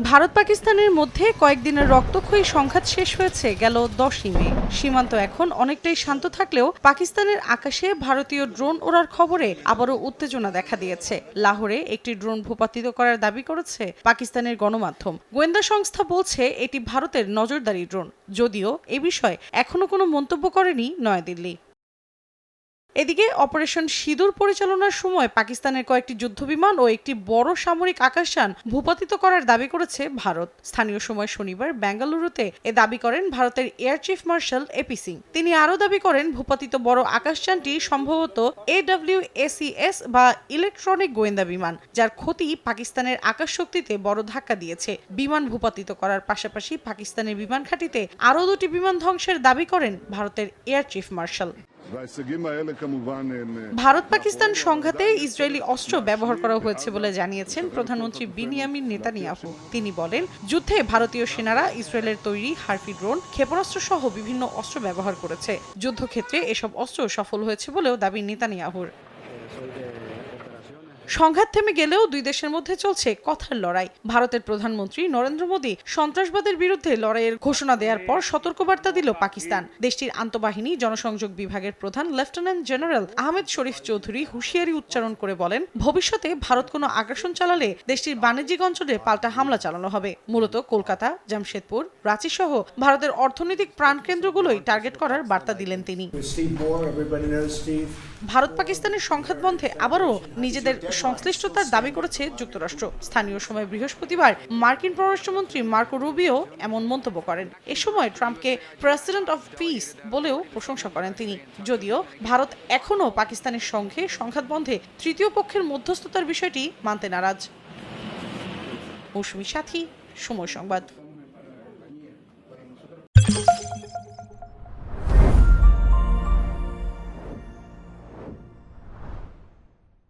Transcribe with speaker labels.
Speaker 1: ভারত পাকিস্তানের মধ্যে কয়েকদিনের রক্তক্ষয়ী সংঘাত শেষ হয়েছে গেল 10ই মে। সীমান্ত এখন অনেকটাই শান্ত থাকলেও পাকিস্তানের আকাশে ভারতীয় ড্রোন ওড়ার খবরে আবারও উত্তেজনা দেখা দিয়েছে। লাহোরে একটি ড্রোন ভূপাতিত করার দাবি করেছে পাকিস্তানের গণমাধ্যম। গোয়েন্দা সংস্থা বলছে এটি ভারতের নজরদারি ড্রোন, যদিও এ বিষয়ে এখনো কোনো মন্তব্য করেনি নয়াদিল্লি। এদিকে অপারেশন সিঁদুর পরিচালনার সময় পাকিস্তানের কয়েকটি যুদ্ধবিমান ও একটি বড় সামরিক আকাশযান ভূপাতিত করার দাবি করেছে ভারত। স্থানীয় সময় শনিবার বেঙ্গালুরুতে এ দাবি করেন ভারতের air chief marshal A P Singh. তিনি আরও দাবি করেন ভূপাতিত বড় আকাশযানটি সম্ভবত AWACS বা ইলেকট্রনিক গোয়েন্দা বিমান, যার ক্ষতি পাকিস্তানের আকাশ শক্তিতে বড় ধাক্কা দিয়েছে। বিমান ভূপাতিত করার পাশাপাশি পাকিস্তানের বিমান ঘাঁটিতে আরও দুটি বিমান ধ্বংসের দাবি করেন ভারতের air chief martial. Bharat Pakistan সংঘাতে ইসরায়েলি অস্ত্র ব্যবহার করা হয়েছে বলে জানিয়েছেন প্রধানমন্ত্রী বিনিয়ামিন নেতানিয়াহু। তিনি বলেন, যুদ্ধে ভারতীয় সেনারা ইসরায়েলের তৈরি হারপি ড্রোন, ক্ষেপণাস্ত্র সহ বিভিন্ন অস্ত্র ব্যবহার করেছে। যুদ্ধক্ষেত্রে এসব অস্ত্র সফল হয়েছে বলেও দাবি নেতানিয়াহুর। সংঘাত থেমে গেলেও দুই দেশের মধ্যে চলছে কথার লড়াই। ভারতের প্রধানমন্ত্রী নরেন্দ্র মোদী সন্ত্রাসবাদের বিরুদ্ধে লড়াইয়ের ঘোষণা দেওয়ার পর সতর্কবার্তা দিল পাকিস্তান। দেশটির আন্তঃবাহিনী জনসংযোগ বিভাগের প্রধান লেফটেন্যান্ট জেনারেল আহমেদ শরীফ চৌধুরী হুঁশিয়ারি উচ্চারণ করে বলেন, ভবিষ্যতে ভারত কোনো আগ্রাসন চালালে দেশটির বাণিজ্যিক অঞ্চলে পাল্টা হামলা চালানো হবে। মূলত কলকাতা, জামশেদপুর, রাঁচি সহ ভারতের অর্থনৈতিক প্রাণকেন্দ্রগুলোই টার্গেট করার বার্তা দিলেন তিনি। ভারত পাকিস্তানের সংঘাত বন্ধে আবারও নিজেদের সংশ্লিষ্টতার দাবি করেছে যুক্তরাষ্ট্র। স্থানীয় সময় বৃহস্পতিবার মার্কিন পররাষ্ট্রমন্ত্রী মার্কো রুবিও এমন মন্তব্য করেন। এ সময় ট্রাম্পকে প্রেসিডেন্ট অফ পিস বলেও প্রশংসা করেন তিনি। যদিও ভারত এখনও পাকিস্তানের সঙ্গে সংঘাত বন্ধে তৃতীয় পক্ষের মধ্যস্থতার বিষয়টি মানতে নারাজ। মৌসুমী সাথী, সময় সংবাদ।